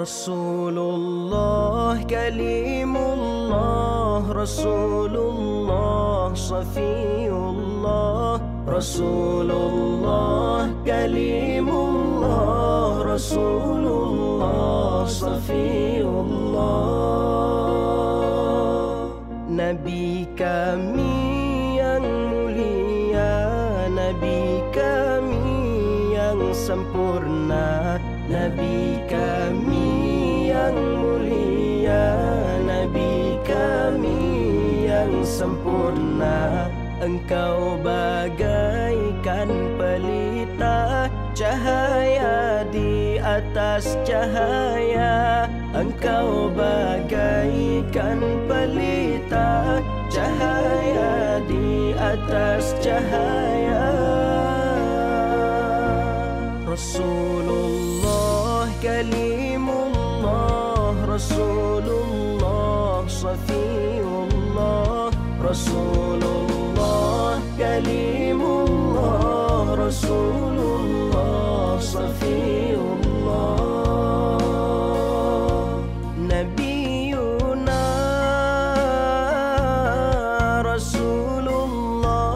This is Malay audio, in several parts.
Rasulullah Kalimullah, Rasulullah Safiyullah, Rasulullah Kalimullah, Rasulullah Safiyullah. Nabi kami yang mulia, Nabi kami yang sempurna, Nabi kami yang mulia, Nabi kami yang sempurna. Engkau bagaikan pelita, cahaya di atas cahaya. Engkau bagaikan pelita, cahaya di atas cahaya. Rasulullah Kalimullah, Rasulullah Safiyullah, Rasulullah Kalimullah, Rasulullah Safiyullah. Nabiyuna Rasulullah,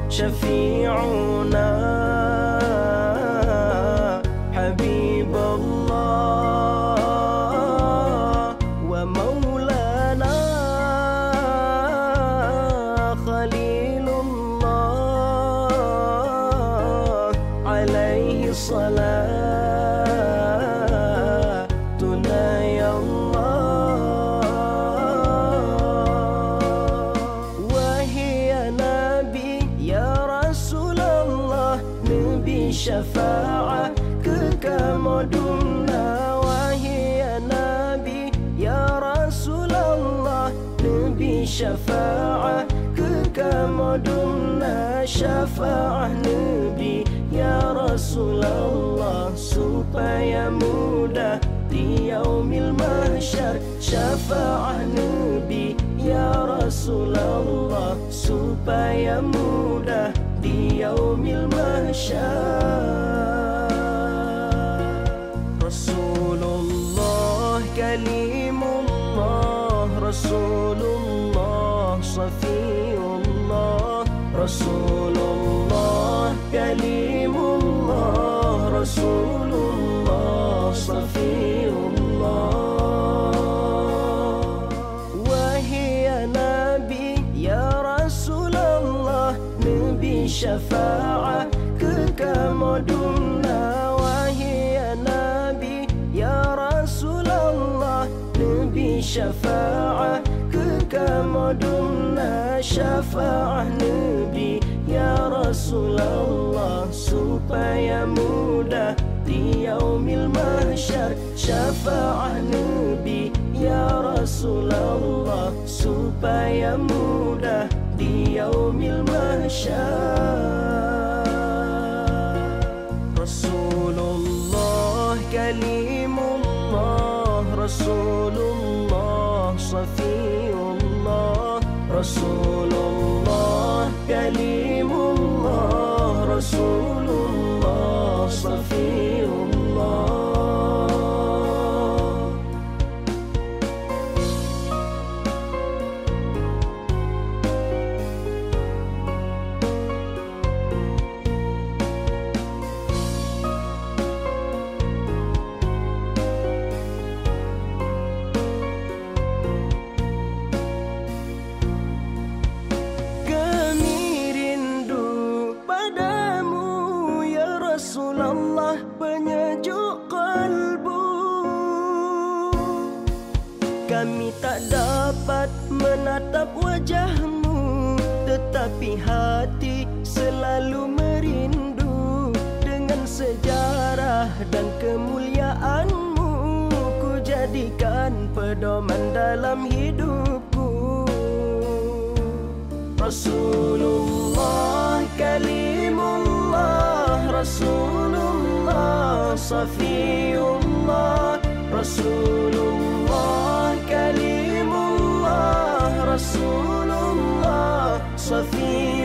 Syafi'una Habibullah, wa maulana Khalilullah, alaihi salatuna ya Allah. Wahai Nabi ya Rasulullah, Nabi syafa'ah kekamuduna. Wahai Nabi ya Rasulullah, Nabi syafa'ah kekamuduna. Syafa'ah Nabi ya Rasulullah supaya mudah di yaumil mahsyar. Syafa'ah Nabi ya Rasulullah supaya mudah di yaumil mahsyar. Rasulullah Kalimullah, Rasulullah Safiyullah, Rasulullah Kalimullah, Rasulullah Safiyullah. Wahai Nabi ya Rasulullah, Nabi syafa'ah kekamuduna. Wahai Nabi ya Rasulullah, Nabi syafa'ah kekamuduna. Syafa'ah Nabi ya Rasulullah supaya mudah di yaumil mahsyar. Syafa'ah Nabi ya Rasulullah supaya mudah di yaumil mahsyar. Rasulullah Kalimullah, Rasulullah Safiyullah, Rasulullah Kalimullah, Rasulullah Safiyullah. Rasulullah penyejuk kalbu, kami tak dapat menatap wajahmu, tetapi hati selalu merindu. Dengan sejarah dan kemuliaanmu, ku jadikan pedoman dalam hidupku. Rasulullah Kalimullah, Rasulullah Safiyullah, Rasulullah Kalimullah, Rasulullah Safiyullah.